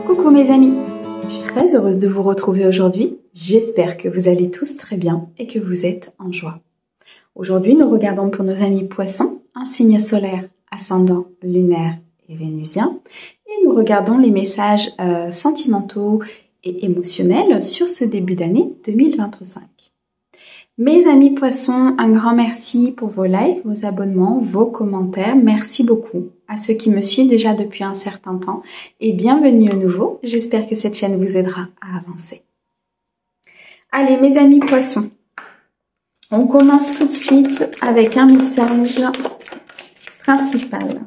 Coucou mes amis, je suis très heureuse de vous retrouver aujourd'hui. J'espère que vous allez tous très bien et que vous êtes en joie. Aujourd'hui, nous regardons pour nos amis poissons un signe solaire, ascendant, lunaire et vénusien. Et nous regardons les messages sentimentaux et émotionnels sur ce début d'année 2025. Mes amis poissons, un grand merci pour vos likes, vos abonnements, vos commentaires. Merci beaucoup à ceux qui me suivent déjà depuis un certain temps et bienvenue à nouveau. J'espère que cette chaîne vous aidera à avancer. Allez mes amis poissons, on commence tout de suite avec un message principal.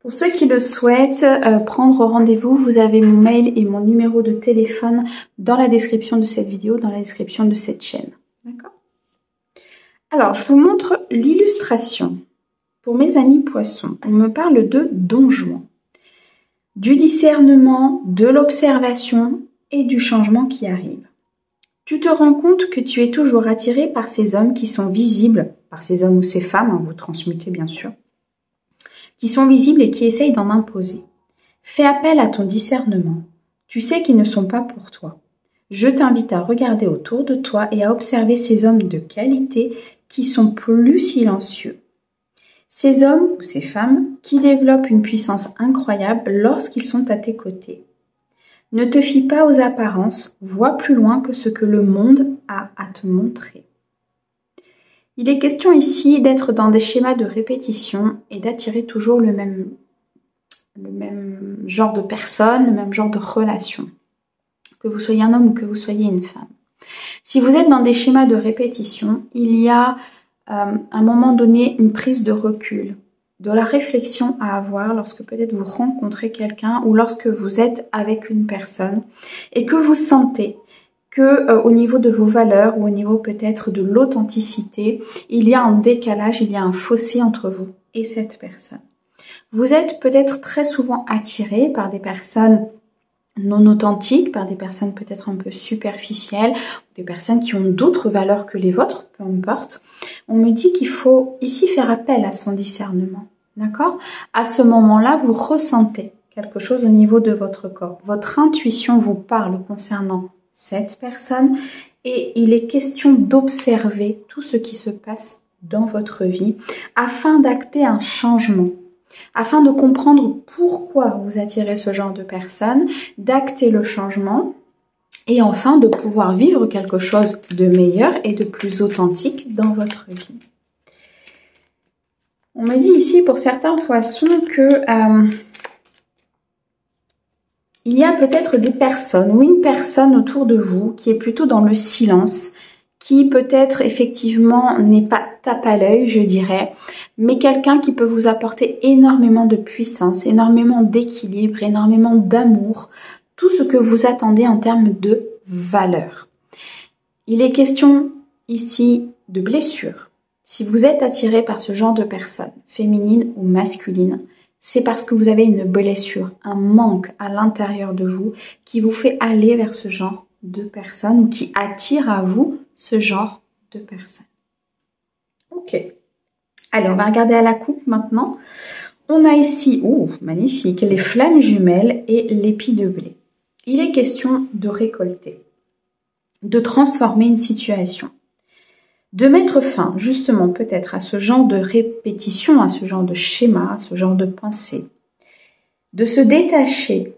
Pour ceux qui le souhaitent prendre rendez-vous, vous avez mon mail et mon numéro de téléphone dans la description de cette vidéo, dans la description de cette chaîne. D'accord ? Alors, je vous montre l'illustration. Pour mes amis poissons, on me parle de Don Juan, du discernement, de l'observation et du changement qui arrive. Tu te rends compte que tu es toujours attiré par ces hommes qui sont visibles, par ces hommes ou ces femmes, hein, vous transmutez bien sûr, qui sont visibles et qui essayent d'en imposer. Fais appel à ton discernement. Tu sais qu'ils ne sont pas pour toi. Je t'invite à regarder autour de toi et à observer ces hommes de qualité qui sont plus silencieux. Ces hommes ou ces femmes qui développent une puissance incroyable lorsqu'ils sont à tes côtés. Ne te fie pas aux apparences, vois plus loin que ce que le monde a à te montrer. Il est question ici d'être dans des schémas de répétition et d'attirer toujours le même genre de personne, le même genre de relation. Que vous soyez un homme ou que vous soyez une femme. Si vous êtes dans des schémas de répétition, il y a à un moment donné une prise de recul, de la réflexion à avoir lorsque peut-être vous rencontrez quelqu'un ou lorsque vous êtes avec une personne et que vous sentez que au niveau de vos valeurs ou au niveau peut-être de l'authenticité, il y a un décalage, il y a un fossé entre vous et cette personne. Vous êtes peut-être très souvent attiré par des personnes non authentiques, par des personnes peut-être un peu superficielles, des personnes qui ont d'autres valeurs que les vôtres, peu importe. On me dit qu'il faut ici faire appel à son discernement, d'accord ? À ce moment-là, vous ressentez quelque chose au niveau de votre corps. Votre intuition vous parle concernant cette personne et il est question d'observer tout ce qui se passe dans votre vie afin d'acter un changement, afin de comprendre pourquoi vous attirez ce genre de personne, d'acter le changement et enfin de pouvoir vivre quelque chose de meilleur et de plus authentique dans votre vie. On me dit ici pour certains poissons que il y a peut-être des personnes ou une personne autour de vous qui est plutôt dans le silence, qui peut-être effectivement n'est pas tape à l'œil, je dirais, mais quelqu'un qui peut vous apporter énormément de puissance, énormément d'équilibre, énormément d'amour, tout ce que vous attendez en termes de valeur. Il est question ici de blessure. Si vous êtes attiré par ce genre de personne, féminine ou masculine, c'est parce que vous avez une blessure, un manque à l'intérieur de vous qui vous fait aller vers ce genre de personnes ou qui attire à vous ce genre de personnes. Ok. Allez, on va regarder à la coupe maintenant. On a ici, magnifique, les flammes jumelles et l'épi de blé. Il est question de récolter, de transformer une situation, de mettre fin justement peut-être à ce genre de répétition, à ce genre de schéma, à ce genre de pensée, de se détacher,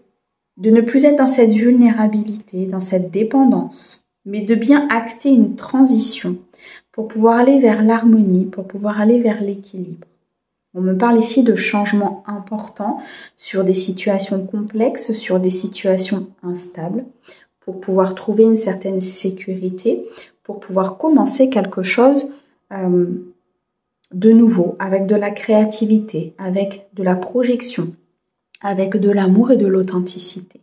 de ne plus être dans cette vulnérabilité, dans cette dépendance, mais de bien acter une transition pour pouvoir aller vers l'harmonie, pour pouvoir aller vers l'équilibre. On me parle ici de changements importants sur des situations complexes, sur des situations instables, pour pouvoir trouver une certaine sécurité, pour pouvoir commencer quelque chose de nouveau, avec de la créativité, avec de la projection, avec de l'amour et de l'authenticité.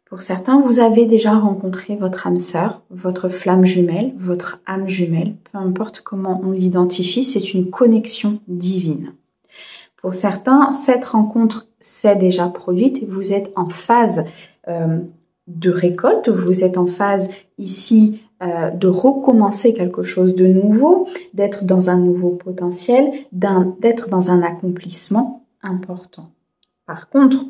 Pour certains, vous avez déjà rencontré votre âme sœur, votre flamme jumelle, votre âme jumelle, peu importe comment on l'identifie, c'est une connexion divine. Pour certains, cette rencontre s'est déjà produite et vous êtes en phase de récolte, vous êtes en phase ici de recommencer quelque chose de nouveau, d'être dans un nouveau potentiel, d'être dans un accomplissement important. Par contre,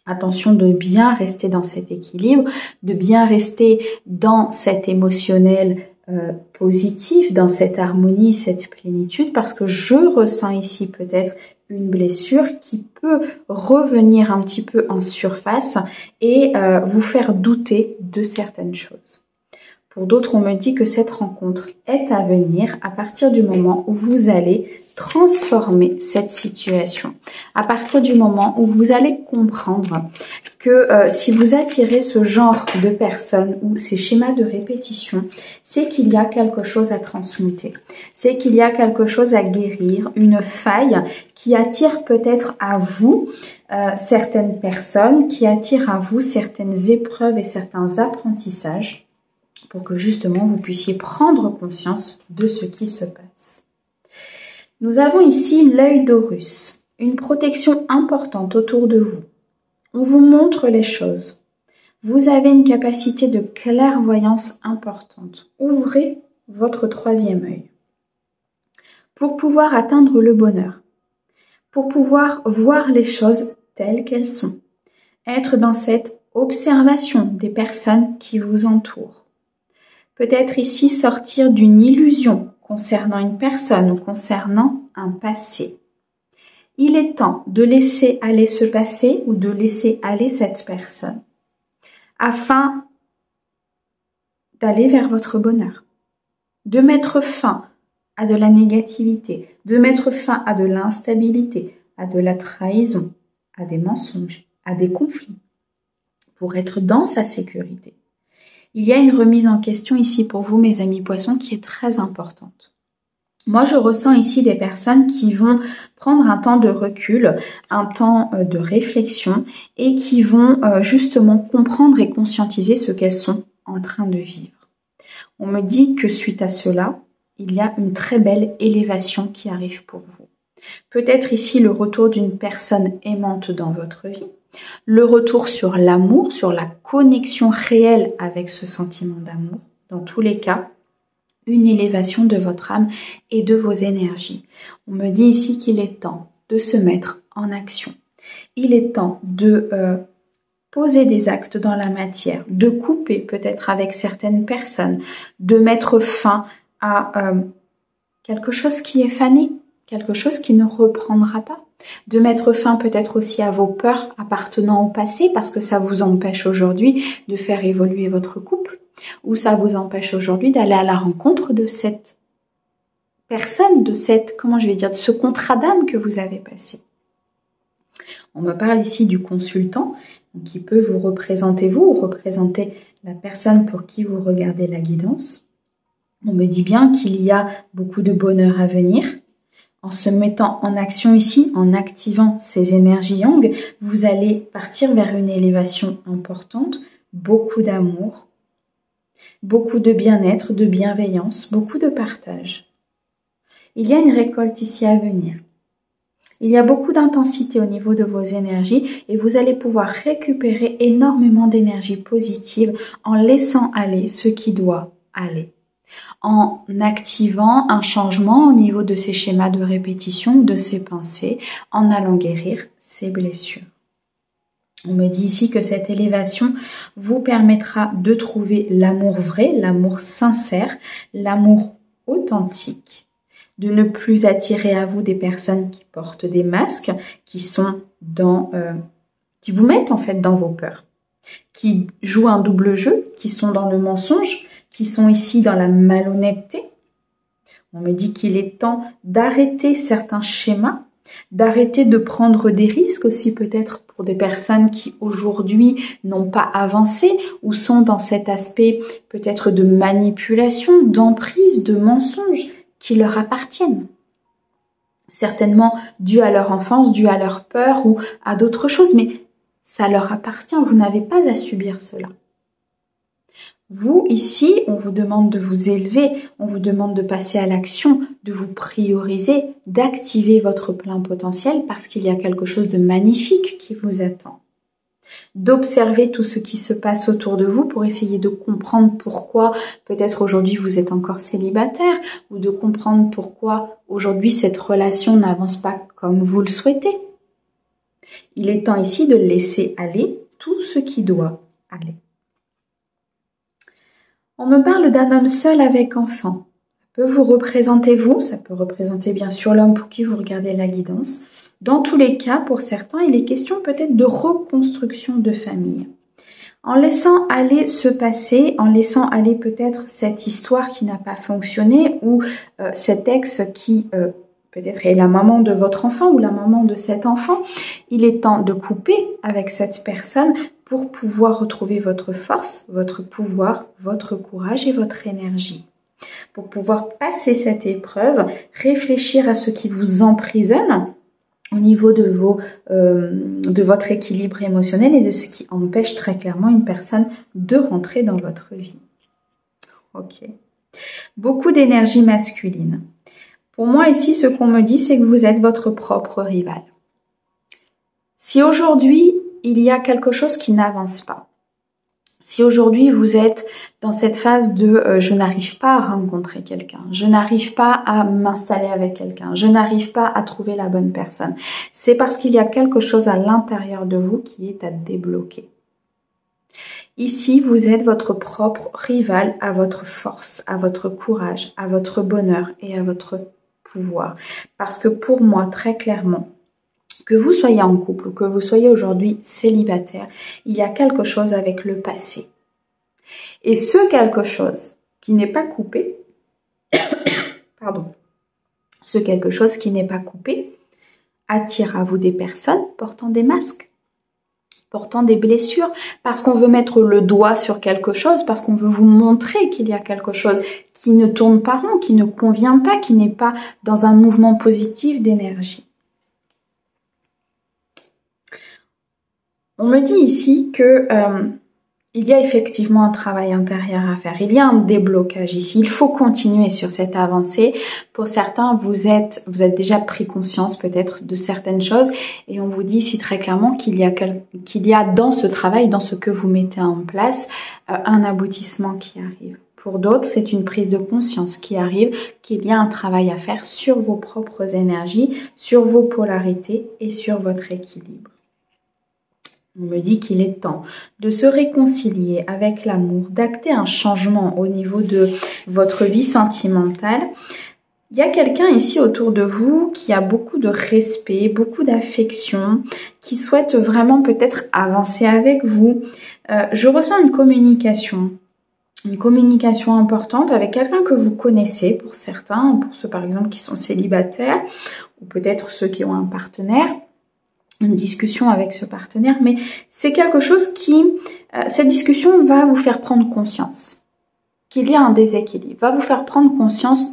attention de bien rester dans cet équilibre, de bien rester dans cet émotionnel positif, dans cette harmonie, cette plénitude, parce que je ressens ici peut-être une blessure qui peut revenir un petit peu en surface et vous faire douter de certaines choses. Pour d'autres, on me dit que cette rencontre est à venir à partir du moment où vous allez transformer cette situation. À partir du moment où vous allez comprendre que si vous attirez ce genre de personnes ou ces schémas de répétition, c'est qu'il y a quelque chose à transmuter. C'est qu'il y a quelque chose à guérir, une faille qui attire peut-être à vous certaines personnes, qui attire à vous certaines épreuves et certains apprentissages, pour que justement vous puissiez prendre conscience de ce qui se passe. Nous avons ici l'œil d'Horus, une protection importante autour de vous. On vous montre les choses. Vous avez une capacité de clairvoyance importante. Ouvrez votre troisième œil pour pouvoir atteindre le bonheur, pour pouvoir voir les choses telles qu'elles sont, être dans cette observation des personnes qui vous entourent. Peut-être ici sortir d'une illusion concernant une personne ou concernant un passé. Il est temps de laisser aller ce passé ou de laisser aller cette personne afin d'aller vers votre bonheur, de mettre fin à de la négativité, de mettre fin à de l'instabilité, à de la trahison, à des mensonges, à des conflits, pour être dans sa sécurité. Il y a une remise en question ici pour vous, mes amis poissons, qui est très importante. Moi, je ressens ici des personnes qui vont prendre un temps de recul, un temps de réflexion et qui vont justement comprendre et conscientiser ce qu'elles sont en train de vivre. On me dit que suite à cela, il y a une très belle élévation qui arrive pour vous. Peut-être ici le retour d'une personne aimante dans votre vie, le retour sur l'amour, sur la connexion réelle avec ce sentiment d'amour. Dans tous les cas, une élévation de votre âme et de vos énergies. On me dit ici qu'il est temps de se mettre en action. Il est temps de poser des actes dans la matière, de couper peut-être avec certaines personnes, de mettre fin à quelque chose qui est fané, quelque chose qui ne reprendra pas. De mettre fin peut-être aussi à vos peurs appartenant au passé parce que ça vous empêche aujourd'hui de faire évoluer votre couple ou ça vous empêche aujourd'hui d'aller à la rencontre de cette personne, de cette, de ce contrat d'âme que vous avez passé. On me parle ici du consultant qui peut vous représenter ou représenter la personne pour qui vous regardez la guidance. On me dit bien qu'il y a beaucoup de bonheur à venir. En se mettant en action ici, en activant ces énergies yang, vous allez partir vers une élévation importante, beaucoup d'amour, beaucoup de bien-être, de bienveillance, beaucoup de partage. Il y a une récolte ici à venir. Il y a beaucoup d'intensité au niveau de vos énergies et vous allez pouvoir récupérer énormément d'énergie positive en laissant aller ce qui doit aller. En activant un changement au niveau de ces schémas de répétition, de ces pensées, en allant guérir ces blessures. On me dit ici que cette élévation vous permettra de trouver l'amour vrai, l'amour sincère, l'amour authentique, de ne plus attirer à vous des personnes qui portent des masques, qui sont qui vous mettent en fait dans vos peurs, qui jouent un double jeu, qui sont dans le mensonge, qui sont ici dans la malhonnêteté. On me dit qu'il est temps d'arrêter certains schémas, d'arrêter de prendre des risques aussi peut-être pour des personnes qui aujourd'hui n'ont pas avancé ou sont dans cet aspect peut-être de manipulation, d'emprise, de mensonge qui leur appartiennent. Certainement dû à leur enfance, dû à leur peur ou à d'autres choses, mais ça leur appartient, vous n'avez pas à subir cela. Vous, ici, on vous demande de vous élever, on vous demande de passer à l'action, de vous prioriser, d'activer votre plein potentiel parce qu'il y a quelque chose de magnifique qui vous attend. D'observer tout ce qui se passe autour de vous pour essayer de comprendre pourquoi peut-être aujourd'hui vous êtes encore célibataire ou de comprendre pourquoi aujourd'hui cette relation n'avance pas comme vous le souhaitez. Il est temps ici de laisser aller tout ce qui doit aller. On me parle d'un homme seul avec enfant. Ça peut vous représenter vous, ça peut représenter bien sûr l'homme pour qui vous regardez la guidance. Dans tous les cas, pour certains, il est question peut-être de reconstruction de famille. En laissant aller ce passé, en laissant aller peut-être cette histoire qui n'a pas fonctionné ou cet ex qui peut-être est la maman de votre enfant ou la maman de cet enfant, il est temps de couper avec cette personne pour pouvoir retrouver votre force, votre pouvoir, votre courage et votre énergie. Pour pouvoir passer cette épreuve, réfléchir à ce qui vous emprisonne au niveau de votre équilibre émotionnel et de ce qui empêche très clairement une personne de rentrer dans votre vie. Ok. Beaucoup d'énergie masculine. Pour moi ici, ce qu'on me dit, c'est que vous êtes votre propre rival. Si aujourd'hui, il y a quelque chose qui n'avance pas, si aujourd'hui vous êtes dans cette phase de je n'arrive pas à rencontrer quelqu'un, je n'arrive pas à m'installer avec quelqu'un, je n'arrive pas à trouver la bonne personne, c'est parce qu'il y a quelque chose à l'intérieur de vous qui est à débloquer. Ici, vous êtes votre propre rival à votre force, à votre courage, à votre bonheur et à votre pouvoir. Parce que pour moi, très clairement, que vous soyez en couple ou que vous soyez aujourd'hui célibataire, il y a quelque chose avec le passé. Et ce quelque chose qui n'est pas coupé, ce quelque chose qui n'est pas coupé attire à vous des personnes portant des masques, portant des blessures, parce qu'on veut mettre le doigt sur quelque chose, parce qu'on veut vous montrer qu'il y a quelque chose qui ne tourne pas rond, qui ne convient pas, qui n'est pas dans un mouvement positif d'énergie. On me dit ici que il y a effectivement un travail intérieur à faire. Il y a un déblocage ici. Il faut continuer sur cette avancée. Pour certains, vous êtes déjà pris conscience peut-être de certaines choses et on vous dit ici très clairement qu'il y a dans ce travail, dans ce que vous mettez en place, un aboutissement qui arrive. Pour d'autres, c'est une prise de conscience qui arrive, qu'il y a un travail à faire sur vos propres énergies, sur vos polarités et sur votre équilibre. On me dit qu'il est temps de se réconcilier avec l'amour, d'acter un changement au niveau de votre vie sentimentale. Il y a quelqu'un ici autour de vous qui a beaucoup de respect, beaucoup d'affection, qui souhaite vraiment peut-être avancer avec vous. Je ressens une communication importante avec quelqu'un que vous connaissez pour certains, pour ceux par exemple qui sont célibataires ou peut-être ceux qui ont un partenaire. Une discussion avec ce partenaire, mais c'est quelque chose cette discussion va vous faire prendre conscience qu'il y a un déséquilibre, va vous faire prendre conscience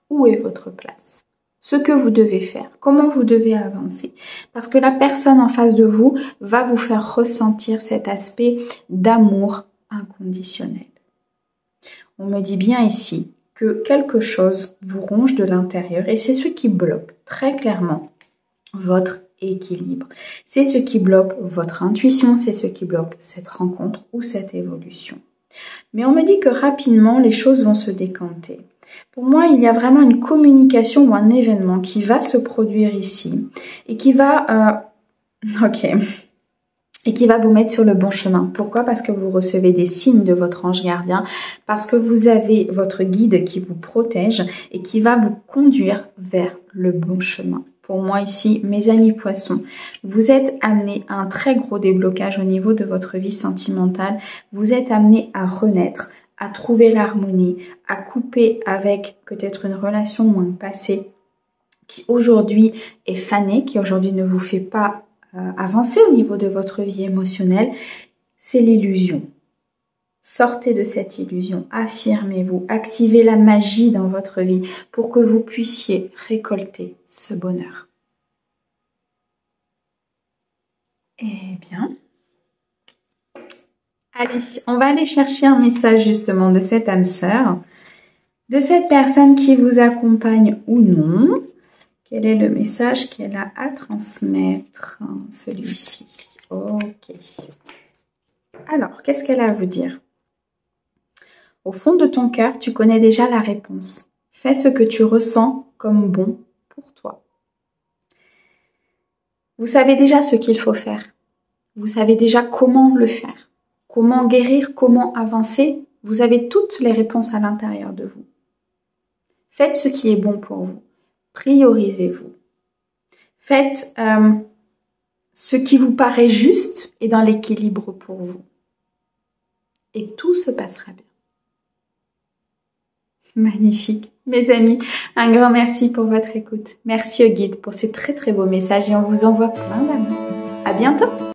où est votre place, ce que vous devez faire, comment vous devez avancer, parce que la personne en face de vous va vous faire ressentir cet aspect d'amour inconditionnel. On me dit bien ici que quelque chose vous ronge de l'intérieur et c'est ce qui bloque très clairement votre équilibre. C'est ce qui bloque votre intuition, c'est ce qui bloque cette rencontre ou cette évolution. Mais on me dit que rapidement, les choses vont se décanter. Pour moi, il y a vraiment une communication ou un événement qui va se produire ici et qui va... Et qui va vous mettre sur le bon chemin. Pourquoi? Parce que vous recevez des signes de votre ange gardien, parce que vous avez votre guide qui vous protège et qui va vous conduire vers le bon chemin. Pour moi ici, mes amis poissons, vous êtes amenés à un très gros déblocage au niveau de votre vie sentimentale. Vous êtes amenés à renaître, à trouver l'harmonie, à couper avec peut-être une relation ou un passé qui aujourd'hui est fané, qui aujourd'hui ne vous fait pas avancer au niveau de votre vie émotionnelle. C'est l'illusion. Sortez de cette illusion, affirmez-vous, activez la magie dans votre vie pour que vous puissiez récolter ce bonheur. Eh bien, allez, on va aller chercher un message justement de cette âme sœur, de cette personne qui vous accompagne ou non. Quel est le message qu'elle a à transmettre? Celui-ci. Ok. Alors, qu'est-ce qu'elle a à vous dire? Au fond de ton cœur, tu connais déjà la réponse. Fais ce que tu ressens comme bon pour toi. Vous savez déjà ce qu'il faut faire. Vous savez déjà comment le faire. Comment guérir, comment avancer. Vous avez toutes les réponses à l'intérieur de vous. Faites ce qui est bon pour vous. Priorisez-vous. Faites ce qui vous paraît juste et dans l'équilibre pour vous. Et tout se passera bien. Magnifique. Mes amis, un grand merci pour votre écoute. Merci au guide pour ces très très beaux messages et on vous envoie plein d'amour. À bientôt.